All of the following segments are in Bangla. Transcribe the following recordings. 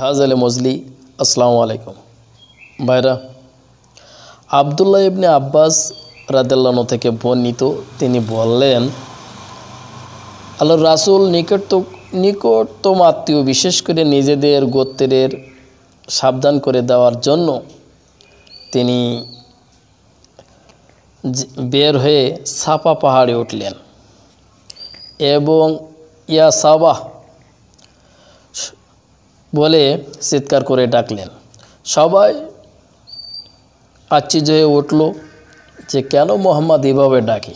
হাজালে মজলি আসসালামু আলাইকুম ভাইরা। আব্দুল্লাহ ইবনে আব্বাস রাদিয়াল্লাহু থেকে বর্ণিত, তিনি বললেন আল্লাহর রাসূল নিকটতম আত্মীয়, বিশেষ করে নিজেদের গোত্রের সাবধান করে দেওয়ার জন্য তিনি বের হয়ে সাফা পাহাড়ে উঠলেন এবং ইয়া সাবাহ বলে চিৎকার করে ডাকলেন। সবাই আশ্চর্য হয়ে উঠল যে কেন মোহাম্মদ এভাবে ডাকে।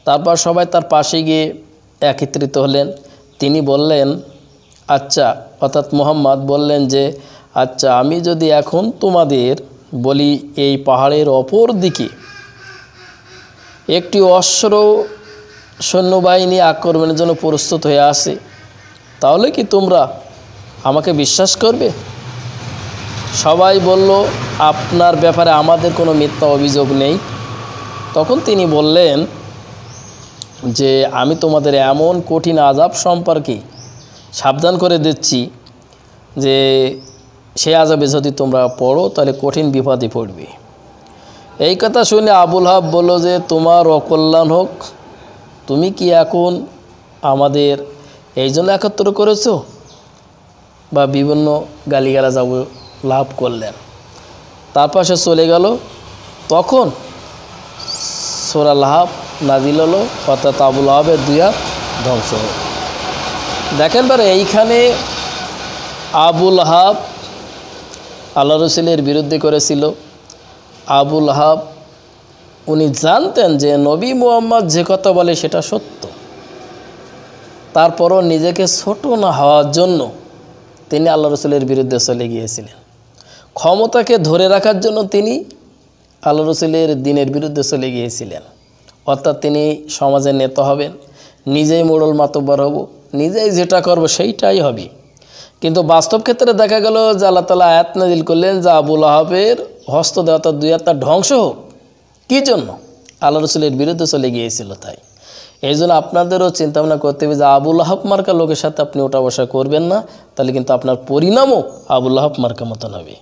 তারপর সবাই তার পাশে গিয়ে একত্রিত হলেন। তিনি বললেন, আচ্ছা, অর্থাৎ মোহাম্মদ বললেন যে আচ্ছা, আমি যদি এখন তোমাদের বলি এই পাহাড়ের অপর দিকে একটি অশ্ব সৈন্যবাহিনী আক্রমণের জন্য প্রস্তুত হয়ে আসে, তাহলে কি তোমরা আমাকে বিশ্বাস করবে? সবাই বলল, আপনার ব্যাপারে আমাদের কোনো মিথ্যা অভিযোগ নেই। তখন তিনি বললেন যে আমি তোমাদের এমন কঠিন আযাব সম্পর্কে সাবধান করে দিচ্ছি যে সেই আযাবে যদি তোমরা পড়ো তাহলে কঠিন বিপদে পড়বে। এই কথা শুনে আবুল আহাব বলল যে তোমার অকল্যাণ হোক, তুমি কি এখন আমাদের এই জন্য একত্র করেছো? বা বিভিন্ন গালিগালাজ আবু লাভ করলেন। তারপর সে চলে গেল। তখন সূরা লাহাব নাজিল হলো, অর্থাৎ আবুল আহাবের দুই হাত ধ্বংস হল। দেখেন বারে এইখানে আবুল আহাব আল্লাহ রসুলের বিরুদ্ধে করেছিল। আবুল আহাব উনি জানতেন যে নবী মুহাম্মদ যে কথা বলে সেটা সত্য, তারপরও নিজেকে ছোট না হওয়ার জন্য তিনি আল্লাহ রসুলের বিরুদ্ধে চলে গিয়েছিলেন। ক্ষমতাকে ধরে রাখার জন্য তিনি আল্লাহ রসুলের দ্বীনের বিরুদ্ধে চলে গিয়েছিলেন। অর্থাৎ তিনি সমাজের নেতা হবেন, নিজেই মোড়ল মাতব্বর হব, নিজেই যেটা করব সেইটাই হবে। কিন্তু বাস্তব ক্ষেত্রে দেখা গেল যে আল্লাহ তাআলা আয়াত নাজিল করলেন যে আবুল আহাবের হস্ত দেওয়া তার দুই হাত ধ্বংস হোক। কী জন্য? আল্লাহ রসুলের বিরুদ্ধে চলে গিয়েছিল তাই। এই জন্য আপনাদেরও চিন্তাভাবনা করতে হবে যে আবুল আহাব মার্কা লোকের সাথে আপনি ওঠা বসা করবেন না, তাহলে কিন্তু আপনার পরিণামও আবুল আহাব মার্কা মতন হবে।